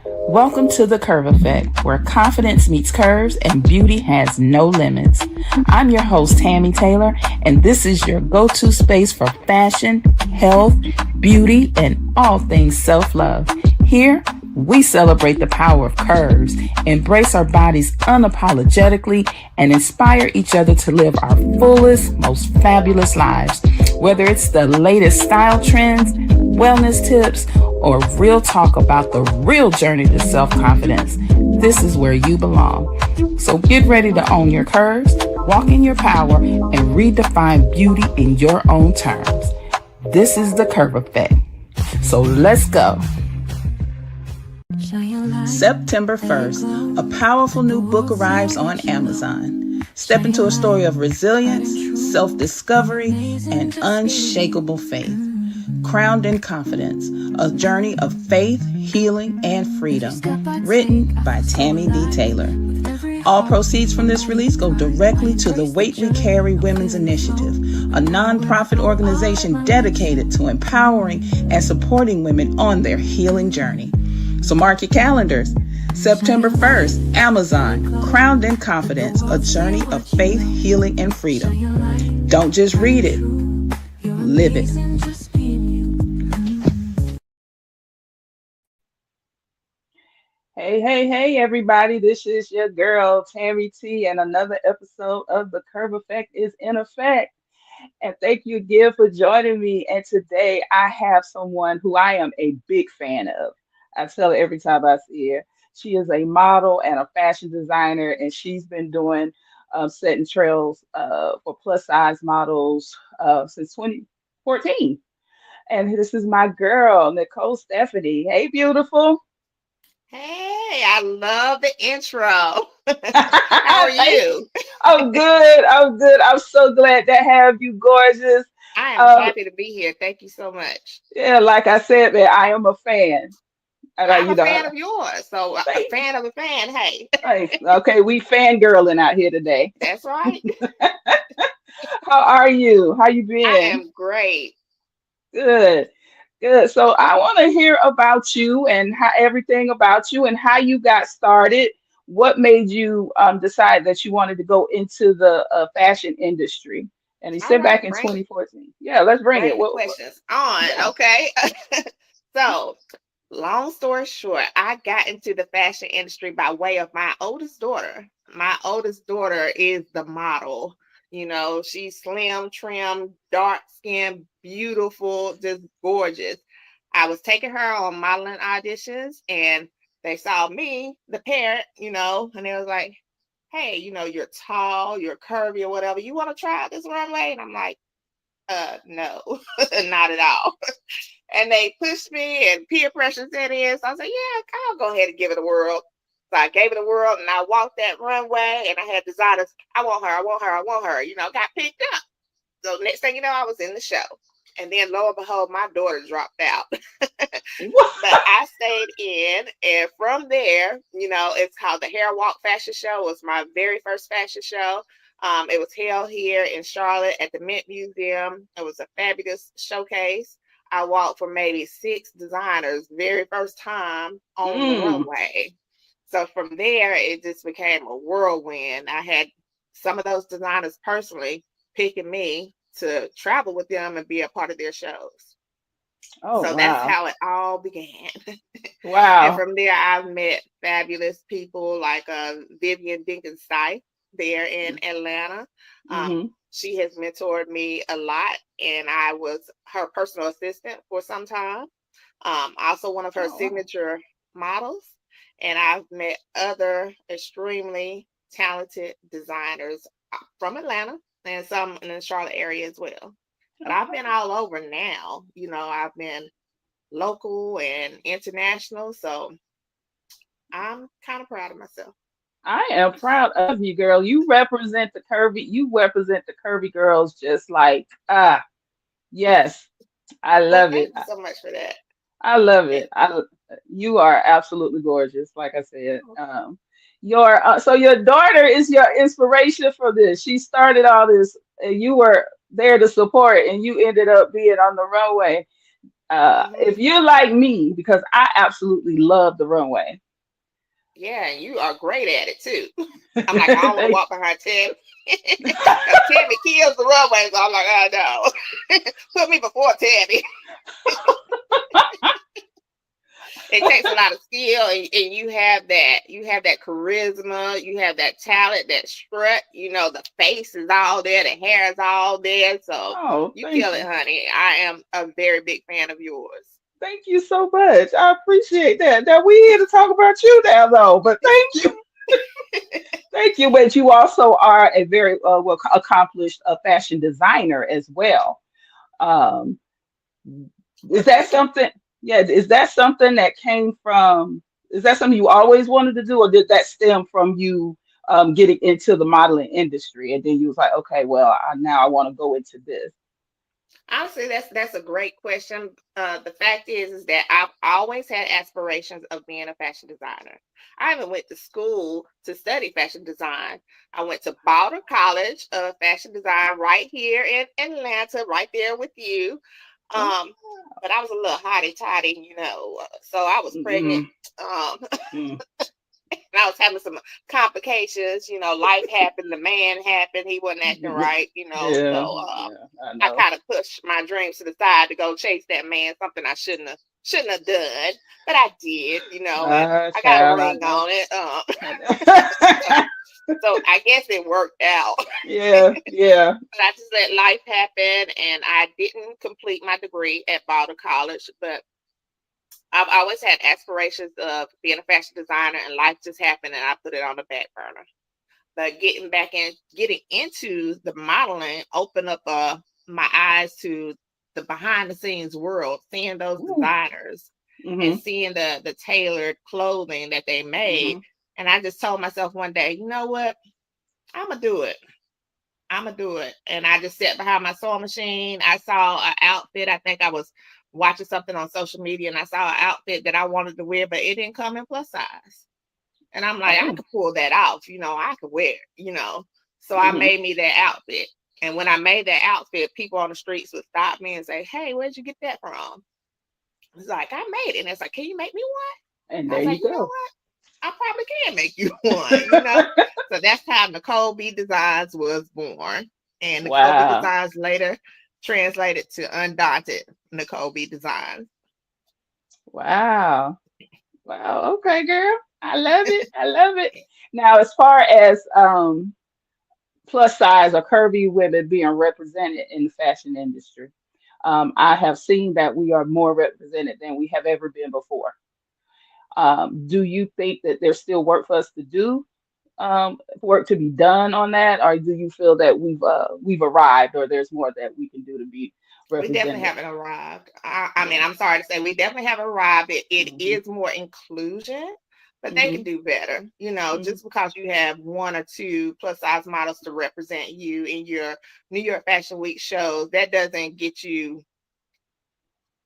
Welcome to the Curve Effect, where confidence meets curves and beauty has no limits. I'm your host, Tammy Taylor, and this is your go to space for fashion, health, beauty, and all things self love. Here, we celebrate the power of curves, embrace our bodies unapologetically, and inspire each other to live our fullest, most fabulous lives. Whether it's the latest style trends, wellness tips, or real talk about the real journey to self confidence, this is where you belong. So get ready to own your curves, walk in your power, and redefine beauty in your own terms. This is the Curve Effect. So let's go. September 1st, a powerful new book arrives on Amazon. Step into a story of resilience, self-discovery, and unshakable faith. Crowned in Confidence, a journey of faith, healing, and freedom. Written by Tammy D. Taylor. All proceeds from this release go directly to the Weight We Carry Women's Initiative, a nonprofit organization dedicated to empowering and supporting women on their healing journey. So mark your calendars. September 1st, Amazon, Crowned in Confidence, a journey of faith, healing, and freedom. Don't just read it, live it. Hey, everybody. This is your girl, Tammy T, and another episode of The Curve Effect is in effect. And thank you again for joining me. And today I have someone who I am a big fan of. I tell her every time I see her. She is a model and a fashion designer, and she's been doing setting trails for plus size models since 2014. And this is my girl, Nicole Stephanie. Hey, beautiful. Hey, I love the intro. How are Thank you? I'm good. I'm good. I'm so glad to have you, gorgeous. I am Uh, happy to be here. Thank you so much. yeah, like I said, man, I am a fan. And I'm you a know, fan of yours, so a thank, fan of a fan. Hey, okay, we fangirling out here today. that's right. How are you? How you I been? am great. Good, good. So I want to hear about you and how everything about you and how you got started. What made you decide that you wanted to go into the fashion industry? And he All said back right, in bring it. 2014. Yeah, let's bring it. Bring the questions on. Yeah. Okay. So, long story short, I got into the fashion industry by way of my oldest daughter. My oldest daughter is the model. She's slim, trim, dark skin, beautiful, just gorgeous. I was taking her on modeling auditions and they saw me, the parent, and they was like, hey, you're tall, you're curvy or whatever. You want to try out this runway? And I'm like, no, not at all. And they pushed me and peer pressure set in. So I said, yeah, I'll go ahead and give it a whirl. So I gave it a whirl and I walked that runway and I had designers, I want her, I want her, I want her, got picked up. So next thing you know, I was in the show. And then lo and behold, my daughter dropped out. But What? I stayed in. And from there, it's called the Hair Walk Fashion Show. It was my very first fashion show. It was held here in Charlotte at the Mint Museum. It was a fabulous showcase. I walked for maybe 6 designers, very first time on the Mm. runway. So from there, it just became a whirlwind. I had some of those designers personally picking me to travel with them and be a part of their shows. Oh, So that's wow. how it all began. And Wow. from there, I've met fabulous people like Vivian Dinkenstein there in Atlanta. Hmm. She has mentored me a lot, and I was her personal assistant for some time. Also, one of her Oh, wow. signature models. And I've met other extremely talented designers from Atlanta and some in the Charlotte area as well. But I've been Okay. all over now. I've been local and international. So I'm kind of proud of myself. I am proud of you, girl. You represent the curvy girls just like, yes. I Well, love it. thank you so much for that. I love And, it. You are absolutely gorgeous, like I said. Your daughter is your inspiration for this. She started all this, and you were there to support, and you ended up being on the runway. Hmm. If you're like me, because I absolutely love the runway. Yeah, and you are great at it too. I'm like, I don't want to Thank walk behind Tammy because Tammy kills the runway. So I'm like, oh no, put me before Tammy. It takes a lot of skill, and you have that charisma, you have that talent, that strut. The face is all there, the hair is all there. So Oh, you thank kill it, you. honey. I am a very big fan of yours. Thank you so much. I appreciate that. Now we here to talk about you now, though. But thank you, thank you. But you also are a very well accomplished fashion designer as well. Um, is Well, that thank you. something? Yeah, is that something that came from? Is that something you always wanted to do, or did that stem from you getting into the modeling industry, and then you was like, okay, well, now I want to go into this. Honestly, that's a great question. The fact is that I've always had aspirations of being a fashion designer. I even went to school to study fashion design. I went to Baldwin College of Fashion Design right here in Atlanta, right there with you. Oh, Um, but I was a little hotty toddy, so I was pregnant. mm, Um, mm, and I was having some complications. Life happened, the man happened, he wasn't acting mm. right. Yeah, So yeah, I I know. kind of pushed my dreams to the side to go chase that man, something I shouldn't have done, but I did, and I got a Child, I ring know. on it. I know. So I guess it worked out. Yeah, yeah. But I just let life happen, and I didn't complete my degree at Baldwin College, but I've always had aspirations of being a fashion designer, and life just happened, and I put it on the back burner. But getting into the modeling opened up my eyes to the behind the scenes world, seeing those Ooh. designers and Hmm. seeing the tailored clothing that they made. Hmm. And I just told myself one day, you know what? I'm gonna do it. I'm gonna do it. And I just sat behind my sewing machine. I saw an outfit. I think I was watching something on social media, and I saw an outfit that I wanted to wear, but it didn't come in plus size. And I'm like, I Oh. could pull that off, I could wear it. So I Hmm. made me that outfit. And when I made that outfit, people on the streets would stop me and say, hey, where'd you get that from? It's like, I made it. And it's like, can you make me And one? I there was you like, you know go. what? I probably can make you one. So that's how Nicole B Designs was born. And Nicole B Wow. Designs later translated to Undaunted Nicole B Designs. Wow. Wow. Okay, girl. I love it. I love it. Now, as far as plus size or curvy women being represented in the fashion industry, I have seen that we are more represented than we have ever been before. Do you think that there's still work for us to do, work to be done on that, or do you feel that we've arrived, or there's more that we can do to be We definitely represented? haven't arrived. I mean, Yeah. I'm sorry to say, we definitely haven't arrived. It Hmm. is more inclusion, but they can Hmm. do better. Hmm. Just because you have one or two plus size models to represent you in your New York Fashion Week shows, that doesn't get you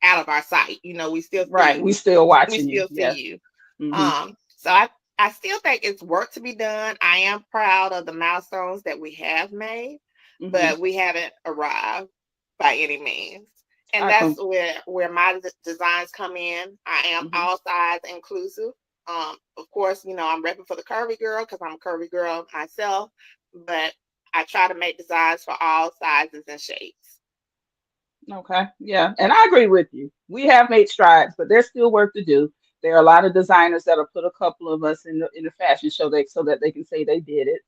out of our sight. We still Right. see We still we watching you. still see Yes. you. Hmm. So I still think it's work to be done. I am proud of the milestones that we have made, Hmm. but we haven't arrived by any means. And I that's come. where my designs come in. I am Hmm. all size inclusive. Of course, I'm repping for the curvy girl because I'm a curvy girl myself, but I try to make designs for all sizes and shapes. Okay. Yeah. And I agree with you. We have made strides, but there's still work to do. There are a lot of designers that'll put a couple of us in the fashion show so that they can say they did it.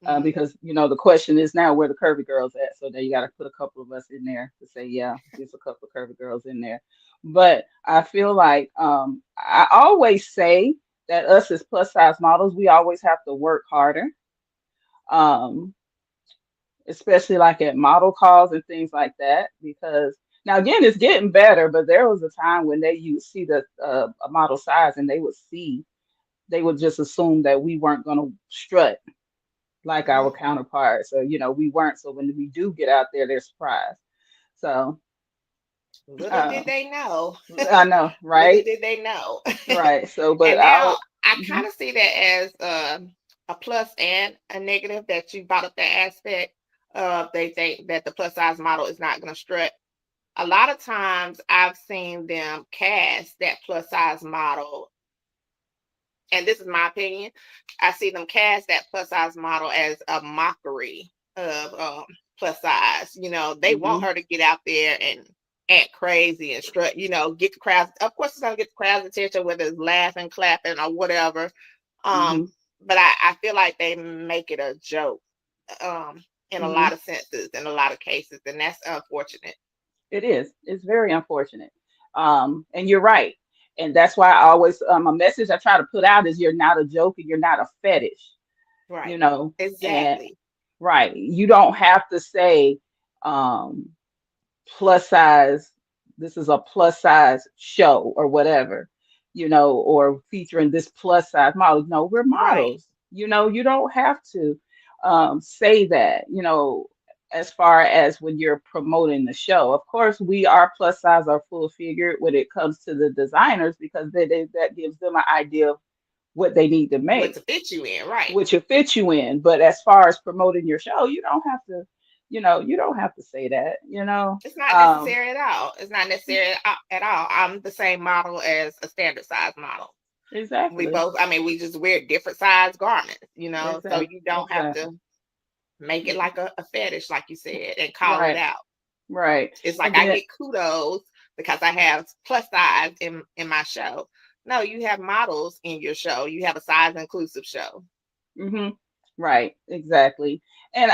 Hmm. Because the question is now where the curvy girls at. So now you got to put a couple of us in there to say, yeah, there's a couple of curvy girls in there. But I feel like I always say that us as plus size models, we always have to work harder. Um, Especially like at model calls and things like that. Because now again, it's getting better, but there was a time when they used see the a model size and they would just assume that we weren't going to strut like our Hmm. counterparts. So, we weren't. So when we do get out there, they're surprised. So, Little uh, did they know. I know, Little right? did they know. Right. So, but And now I mhm. kind of see that as a plus and a negative that you brought up that aspect of they think that the plus size model is not going to strut. a lot of times I've seen them cast that plus size model, and this is my opinion. I see them cast that plus size model as a mockery of plus size. They want Hmm. her to get out there and act crazy and strut. Get the crowd. Of course, it's gonna get the crowd's attention, whether it's laughing, clapping, or whatever. Um, Hmm. but I feel like they make it a joke in a Hmm. lot of senses, in a lot of cases, and that's unfortunate. It is. It's very unfortunate. And you're right. And that's why I always a message I try to put out is you're not a joke and you're not a fetish, you Right. know. And Exactly. right, you don't have to say um plus size, this is a plus size show or whatever, or featuring this plus size model. No, we're Right. models. You don't have to say that, as far as when you're promoting the show. Of course, we are plus size or full figure when it comes to the designers because that gives them an idea of what they need to What make, to fit you in, right? which will fit you in. But as far as promoting your show, you don't have to say that, It's not necessary at all. It's not necessary at all. I'm the same model as a standard size model. We Exactly. both, I mean, we just wear different size garments, so Exactly. you don't have Exactly. to make it like a fetish, like you said, and call it Right. out. Right. It's like And I then, get kudos because I have plus size in my show. No, you have models in your show. You have a size inclusive show. hmm right, exactly. And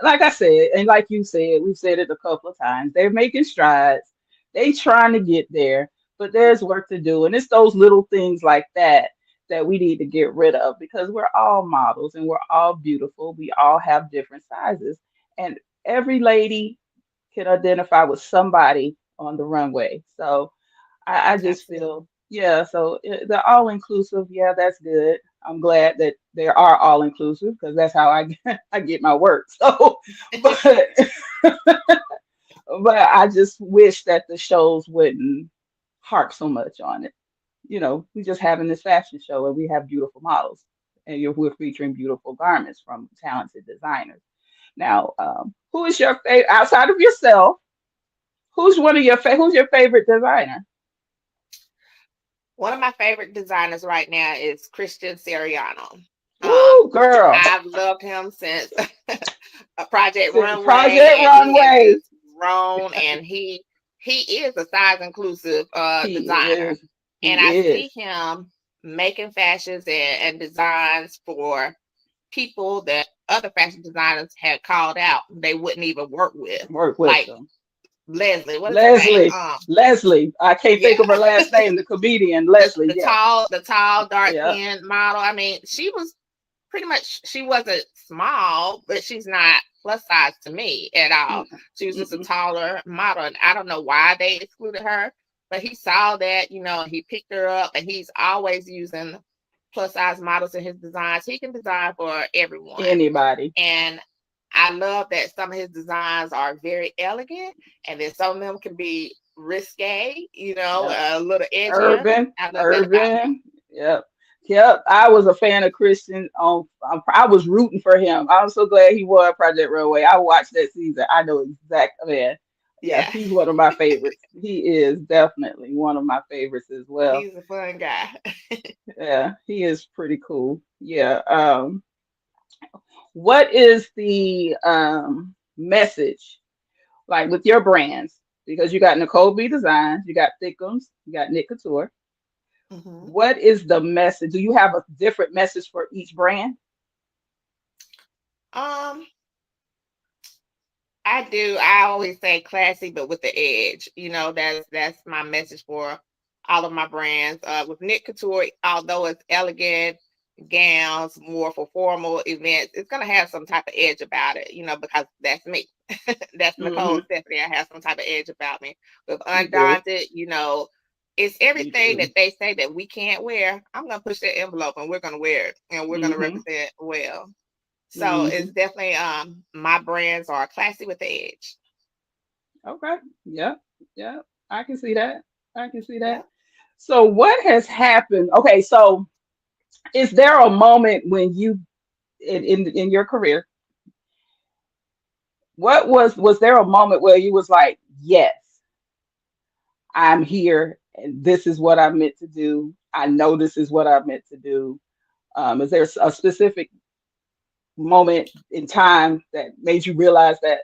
like I said, and like you said, we've said it a couple of times. They're making strides. They trying to get there, but there's work to do. And it's those little things like that we need to get rid of because we're all models and we're all beautiful. We all have different sizes, and every lady can identify with somebody on the runway. So I just Absolutely. feel, yeah, so the all inclusive, yeah, that's good. I'm glad that they are all inclusive because that's how I get my work. So, but but I just wish that the shows wouldn't harp so much on it. We just having this fashion show and we have beautiful models and we're featuring beautiful garments from talented designers. Now, who is your favorite outside of yourself? Who's your favorite designer? One of my favorite designers right now is Christian Siriano. Um, Ooh, girl. I've loved him since a Project Since Runway, Project and he has Runway. just grown. And he is a size inclusive He designer, is. and He I see is. him making fashions and designs for people that other fashion designers had called out they wouldn't even work with, Work with like them. Leslie. What is her name? Leslie. Leslie. I can't Yeah, think of her last name. The comedian Leslie. Yeah. the tall, dark Yeah. skinned model. I mean, she was pretty much, she wasn't small, but she's not plus size to me at all. Mm-mm. She was just a Mm-mm. taller model, and I don't know why they excluded her, but he saw that, he picked her up, and he's always using plus size models in his designs. He can design for everyone, Anybody. and I love that some of his designs are very elegant, and then some of them can be risque, Yep. a little edgier. Urban. I love that about him. Urban. Yep. Yep. I was a fan of Christian. I was rooting for him. I'm so glad he won Project Runway. I watched that season. I know exactly, man. Yeah, Yeah, he's one of my favorites. He is definitely one of my favorites as well. he's a fun guy. Yeah, he is pretty cool. Yeah. What is the message like with your brands? Because you got Nicole B Designs, you got Thicc'umms, you got Nick Couture. hmm What is the message? Do you have a different message for each brand? Um, I do. I always say classy, but with the edge. That's my message for all of my brands. With Nick Couture, although it's elegant gowns, more for formal events, it's gonna have some type of edge about it, because that's me. That's Nicole Mm-hmm. Stephanie. I have some type of edge about me. With You do. Undaunted, it's You everything do. that they say that we can't wear. I'm gonna push that envelope and we're gonna wear it and we're gonna Mm-hmm. represent well. So Mm-hmm. it's definitely my brands are classy with the edge. Okay. Yep. Yep. I can see that. I can see that. Yeah. So what has happened? Okay, so is there a moment when you in your career, what was there a moment where you was like, yes? I'm here and this is what I meant to do. I know this is what I meant to do. Is there a specific moment in time that made you realize that?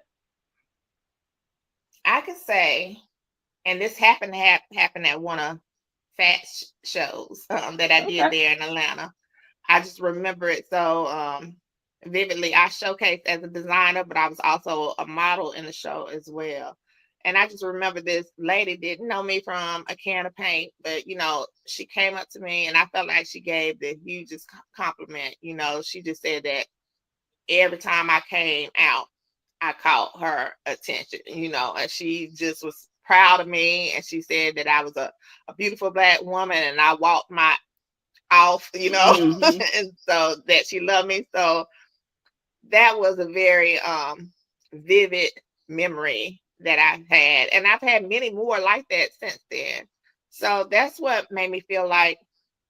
I could say, and this happened to happen at one of shows that I did Okay. there in Atlanta. I just remember it so vividly. I showcased as a designer, but I was also a model in the show as well. And I just remember this lady didn't know me from a can of paint, but she came up to me and I felt like she gave the hugest compliment. She just said that every time I came out, I caught her attention, and she just was proud of me. And she said that I was a beautiful Black woman and I walked my off, Hmm. and so that she loved me. So that was a very vivid memory that I've had. And I've had many more like that since then. So that's what made me feel like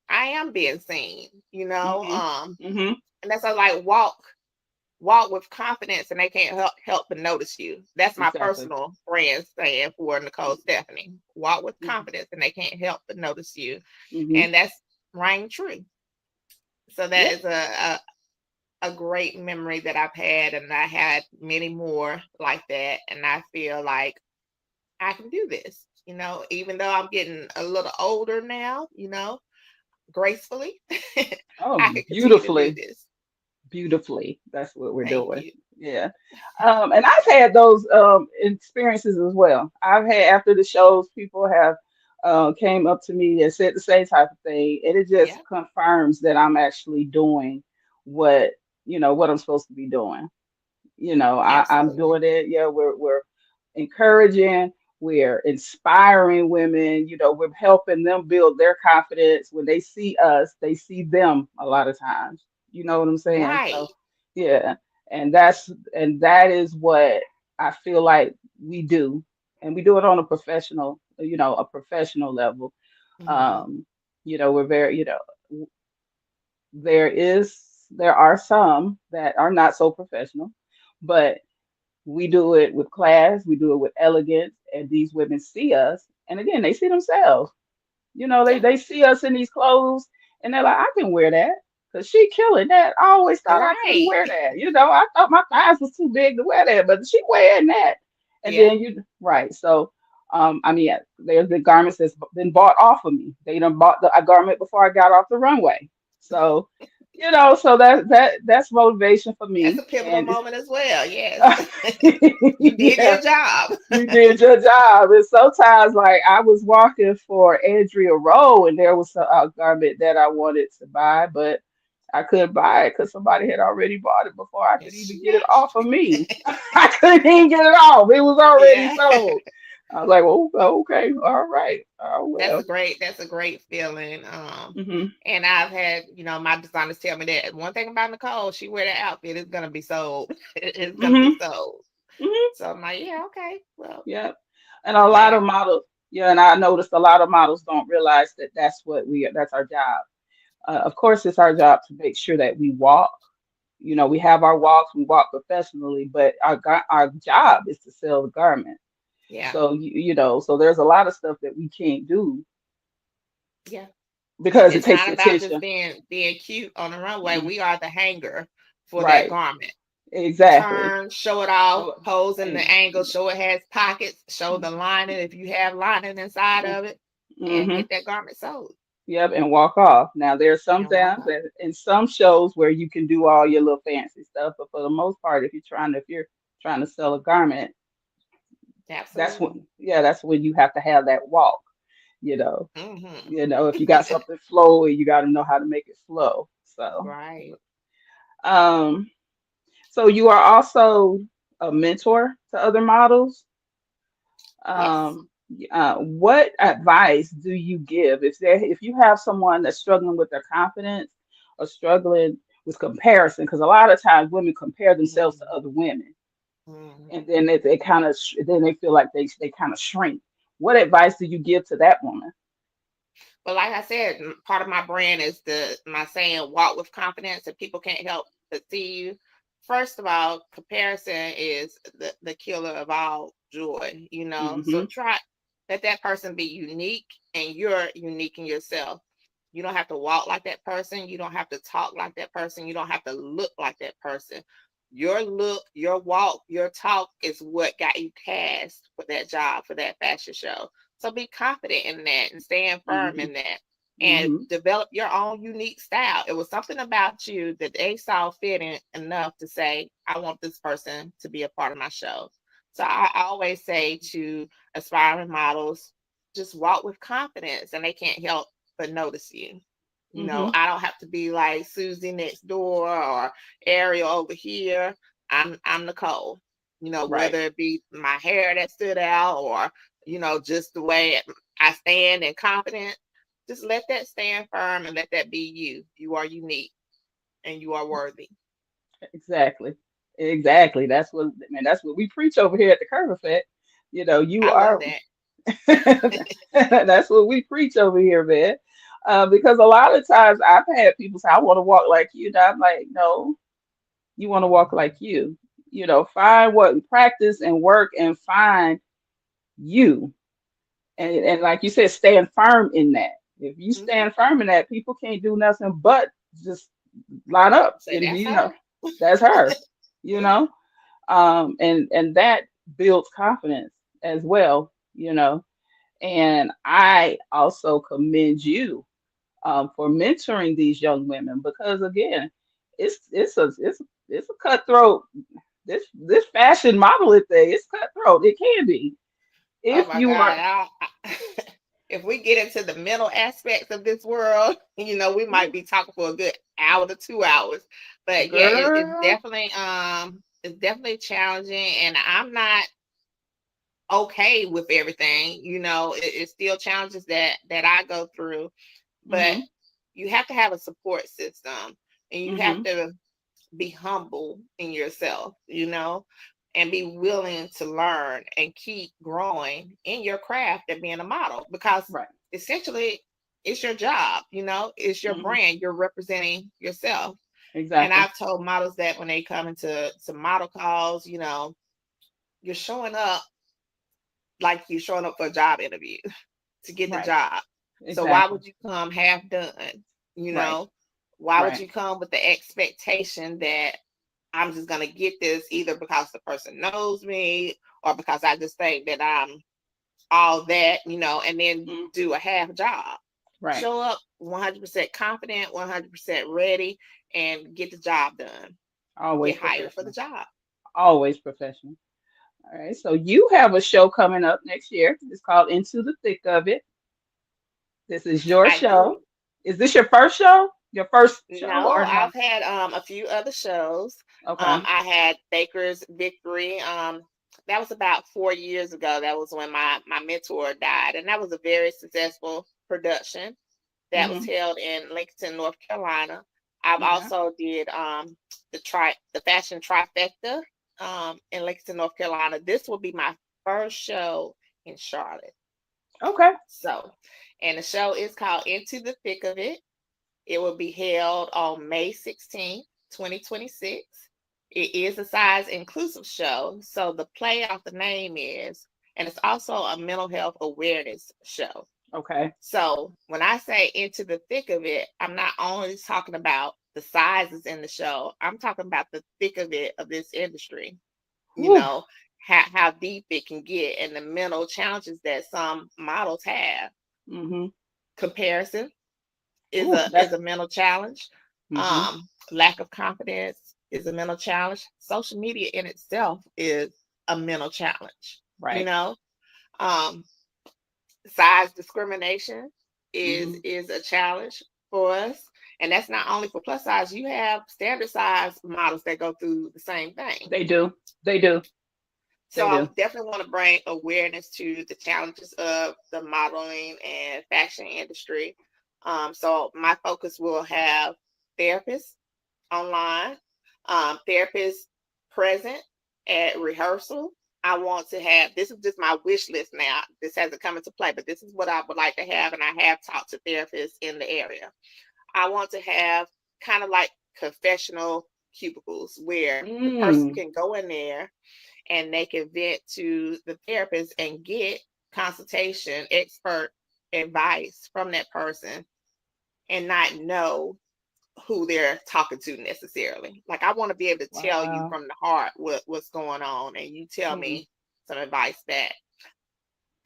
I am being seen, Hmm. Hmm. and that's a like walk with confidence and they can't help but notice you. That's my Exactly. personal brand saying for Nicole Stephanie. Walk with Hmm. confidence and they can't help but notice you. Hmm. And that's rang true. So that Yeah. is a great memory that I've had, and I had many more like that. And I feel like I can do this, even though I'm getting a little older now, gracefully. Oh, I can continue to do beautifully. this. Beautifully. That's what we're Thank doing. you. Yeah. And I've had those experiences as well. I've had after the shows, people have came up to me and said the same type of thing, and it just Yeah, confirms that I'm actually doing what what I'm supposed to be doing. I'm absolutely. doing it. Yeah, we're encouraging, we're inspiring women, we're helping them build their confidence. When they see us, they see them a lot of times. You know what I'm saying? Right. So yeah, and that is what I feel like we do. And we do it on a professional level. Hmm. Um, we're very, there are some that are not so professional, but we do it with class, we do it with elegance, and these women see us, and again, they see themselves. They Yeah. they see us in these clothes, and they're like, I can wear that because she killing that. I always thought I couldn't Right. wear that. I thought my thighs was too big to wear that, but she wearing that. And Yeah. then right. So, I mean, there's the garments that's been bought off of me. They done bought a garment before I got off the runway. So, so that's motivation for That's me, a pivotal and moment as well. Yes. You did yeah, your job. you did your job. And sometimes, like, I was walking for Andrea Rowe, and there was a garment that I wanted to buy, but I couldn't buy it because somebody had already bought it before I could even get it Snatch. off of me. I couldn't even get it off. It was already Yeah. sold. I was like, well, okay, all right, oh That's well. a great feeling. Hmm. And I've had, my designers tell me that one thing about Nicole, she wear that outfit, it's gonna be sold. It's gonna be Hmm. sold. Hmm. So I'm like, yeah, okay. Well, Yeah. And I'm a lot glad. of models, yeah, and I noticed a lot of models don't realize that that's our job. Of course, it's our job to make sure that we walk. We have our walks, we walk professionally, but our job is to sell the garment. Yeah. So so there's a lot of stuff that we can't do Yeah. because it It's takes not the about just attention. being cute on the runway. Mm, We are the hanger for that right, garment. exactly. Turn, show it off, So, pose in the and, angle, show it has pockets, show the lining if you have lining inside of it, and mm-hmm. get that garment sold Yep, and walk off. Now there's and walk sometimes off. that in some shows where you can do all your little fancy stuff, but for the most part, if you're trying to sell a garment, that's Absolutely. when that's when you have to have that walk. You know, Hmm. if you got something flowy, you got to know how to make it flow. So, Right. um, so you are also a mentor to other models. Yes. What advice do you give if you have someone that's struggling with their confidence or struggling with comparison? Because a lot of times women compare themselves to Hmm. other women, Hmm. and then they kind of then they feel like they kind of shrink. What advice do you give to that woman? But like I said, part of my brand is my saying, walk with confidence, and people can't help but see you. First of all, comparison is the killer of all joy, Hmm. So try let that person be unique, and you're unique in yourself. You don't have to walk like that person. You don't have to talk like that person. You don't have to look like that person. Your look, your walk, your talk is what got you cast for that job, for that fashion show. So be confident in that and stand firm Mm-hmm. in that, and Mm-hmm. develop your own unique style. It was something about you that they saw fitting enough to say, I want this person to be a part of my show. So I always say to aspiring models, just walk with confidence and they can't help but notice you. You know, Mm-hmm. I don't have to be like Susie next door or Ariel over here. I'm Nicole. You know, Right. whether it be my hair that stood out or, just the way I stand and confident, just let that stand firm and let that be you. You are unique and you are worthy. Exactly. Exactly. That's what, man, that's what we preach over here at the Curve Effect. You I love are that. that's what we preach over here, man. Because a lot of times I've had people say, I want to walk like you. And I'm like, no, you want to walk like you. Find what practice and work and find you. And like you said, stand firm in that. If you Hmm. stand firm in that, people can't do nothing but just line up. Say And that's her. that's her, you know. And that builds confidence as well, and I also commend you for mentoring these young women because again, it's a cutthroat. This fashion modeling thing, it's cutthroat. It can be Oh if my you are God. If we get into the mental aspects of this world, we might be talking for a good hour to 2 hours. But yeah, girl. it's definitely challenging, and I'm not okay with everything. It's still challenges that I go through, but Hmm. you have to have a support system, and you have Hmm. to be humble in yourself, and be willing to learn and keep growing in your craft and being a model, because Right. essentially it's your job, it's your Hmm. brand, you're representing yourself. And Exactly. I've told models that when they come into some model calls, you're showing up like you're showing up for a job interview to get the Right. job. So why Exactly. would you come half done? You Right. know, why would Right. you come with the expectation that I'm just gonna get this either because the person knows me or because I just think that I'm all that, and then Mm. do a half job. Right. Show up 100% confident, 100% ready, and get the job done. Always Get hired for the professional. job. Always professional. All right. So you have a show coming up next year. It's called Into the Thick of It. This is your I show. do. Is this your first show? Your first show No, or no? I've had a few other shows. Okay. I had Baker's Victory. That was about 4 years ago. That was when my mentor died, and that was a very successful production that was Mm-hmm. held in Lincoln, North Carolina. I've Okay. also did the fashion trifecta in Lincoln, North Carolina. This will be my first show in Charlotte. Okay. So, and the show is called Into the Thick of It. It will be held on May 16th, 2026. It is a size inclusive show. So the play off the name is, and it's also a mental health awareness show. Okay. So when I say into the thick of it, I'm not only talking about the sizes in the show, I'm talking about the thick of it of this industry, you Whew. know, how deep it can get and the mental challenges that some models have. Mm-hmm. Comparison is Ooh, a that's mental challenge. mm-hmm. Lack of confidence is a mental challenge. Social media in itself is a mental challenge. You Right. know, um, size discrimination is Mm-hmm. is a challenge for us, and that's not only for plus size. You have standard size models that go through the same thing. They do. They do. So They I do. definitely want to bring awareness to the challenges of the modeling and fashion industry. So my focus will have therapists online, therapists present at rehearsal. I want to have, this is just my wish list now. This hasn't come into play, but this is what I would like to have. And I have talked to therapists in the area. I want to have kind of like confessional cubicles where the person Mm. can go in there and they can vent to the therapist and get consultation, expert advice from that person and not know who they're talking to necessarily. Like I want to be able to tell you Wow. from the heart what's going on and you tell Hmm. me some advice back.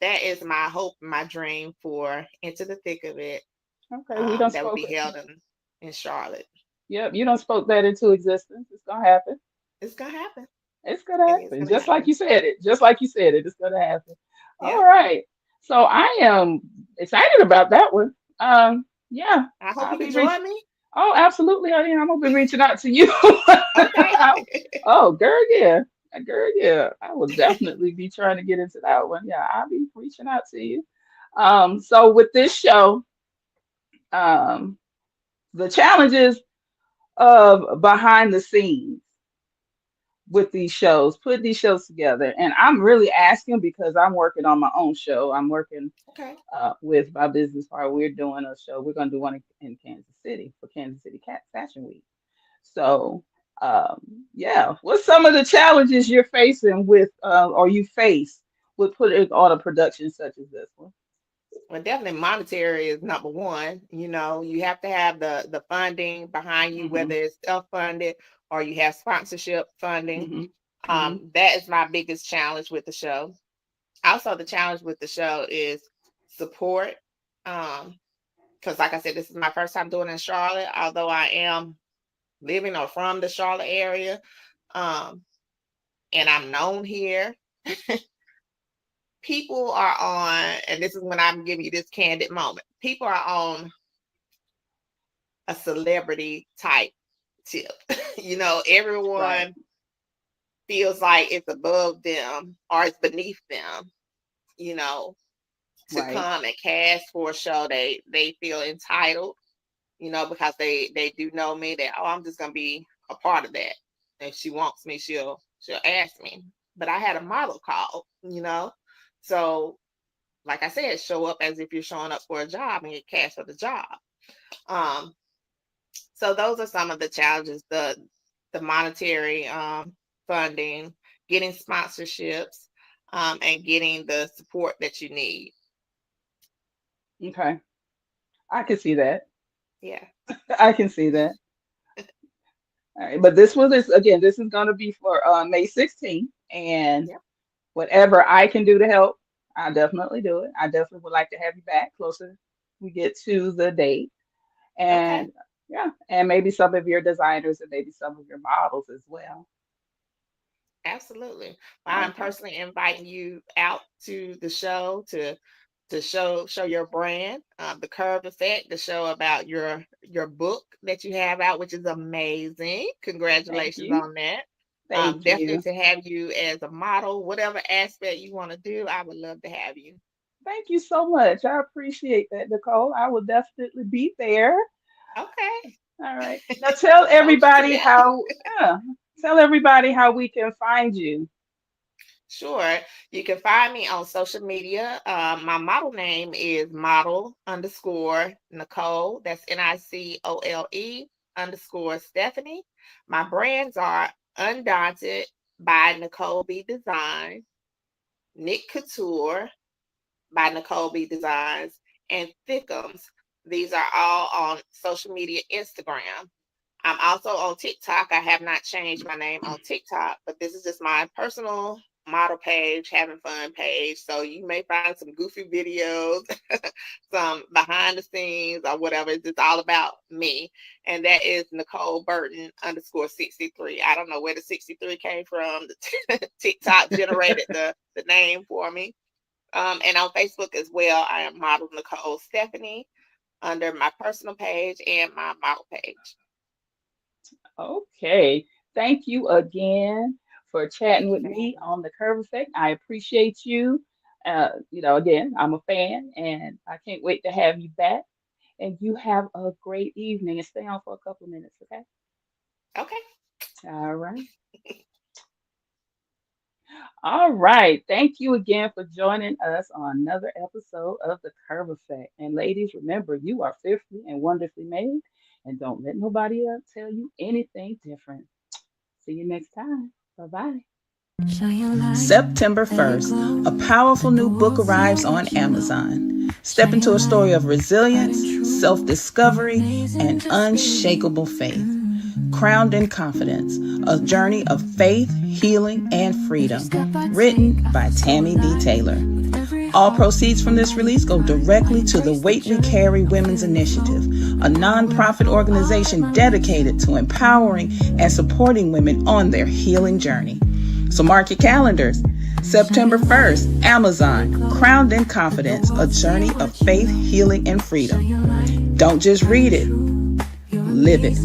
That is my hope and my dream for Into the Thick of It. Okay, we don't That would spoke be it. held in Charlotte. Yep, you don't spoke that into existence. It's gonna happen. It's gonna happen. It's gonna It is happen. gonna Just like happen. you said it. Just like you said it. It's gonna happen. All Yeah. right. So I am excited about that one. Yeah, I hope I'll you be can reaching. join me. Oh, absolutely, honey. I'm gonna be reaching out to you. Okay. Oh, girl, yeah. Girl, yeah. I will definitely be trying to get into that one. Yeah, I'll be reaching out to you. So with this show, um, the challenges of behind the scenes with these shows, put these shows together. And I'm really asking because I'm working on my own show. I'm working Okay. with my business partner. We're doing a show. We're going to do one in Kansas City for Kansas City Cat Fashion Week. So, um, yeah, what's some of the challenges you're facing with, or you face with putting on a production such as this one? Well, definitely monetary is number one. You know, you have to have the funding behind you, Hmm. whether it's self-funded or you have sponsorship funding. Hmm. Hmm. That is my biggest challenge with the show. Also, the challenge with the show is support. Because like I said, this is my first time doing it in Charlotte, although I am living or from the Charlotte area. Um, and I'm known here. People are on, and this is when I'm giving you this candid moment. People are on a celebrity type tip. Right, Everyone feels like it's above them or it's beneath them, you know, to right, come and cast for a show. They feel entitled, because they do know me that, oh, I'm just gonna be a part of that. If she wants me, she'll ask me. But I had a model call, So like I said, show up as if you're showing up for a job and get cast for the job. Um, So those are some of the challenges, the monetary funding, getting sponsorships, and getting the support that you need. okay. I can see that. Yeah. I can see that. All right, but this was this again. This is going to be for May 16th, and Yep. whatever I can do to help, I'll definitely do it. I definitely would like to have you back closer we get to the date. Okay. And yeah, and maybe some of your designers and maybe some of your models as well. Absolutely. I'm Okay. personally inviting you out to the show to show your brand, the Curve Effect, the show about your book that you have out, which is amazing. Thank Congratulations you. on that. Thank Definitely you. to have you as a model, whatever aspect you want to do, I would love to have you. Thank you so much. I appreciate that, Nicole. I will definitely be there. Okay. All right. Now tell Hold you to everybody that. how, yeah, tell everybody how we can find you. Sure. You can find me on social media. My model name is model underscore Nicole. That's Nicole underscore Stephanie. My brands are Undaunted by Nicole B Design, Nick Couture by Nicole B Designs, and Thicc'umms. These are all on social media Instagram. I'm also on TikTok. I have not changed my name on TikTok, but this is just my personal model page, having fun page. So you may find some goofy videos, some behind the scenes or whatever. It's just all about me. And that is Nicole Burton underscore 63. I don't know where the 63 came from. The TikTok generated the name for me. And on Facebook as well, I am model Nicole Stephanie under my personal page and my model page. Okay. Thank you again for chatting Thank you with for me having me. on the Curve Effect. I appreciate you. Again, I'm a fan and I can't wait to have you back. And you have a great evening and stay on for a couple of minutes, okay? Okay. All right. All right. Thank you again for joining us on another episode of The Curve Effect. And ladies, remember, you are fearfully and wonderfully made. And don't let nobody else tell you anything different. See you next time. Bye bye. September 1st, a powerful new book arrives on Amazon. Step into a story of resilience, self-discovery, and unshakable faith. Crowned in Confidence, a journey of faith, healing, and freedom. Written by Tammy D. Taylor. All proceeds from this release go directly to the Weight We Carry Women's Initiative, a nonprofit organization dedicated to empowering and supporting women on their healing journey. So mark your calendars. September 1st, Amazon, Crowned in Confidence, a journey of faith, healing, and freedom. Don't just read it, live it.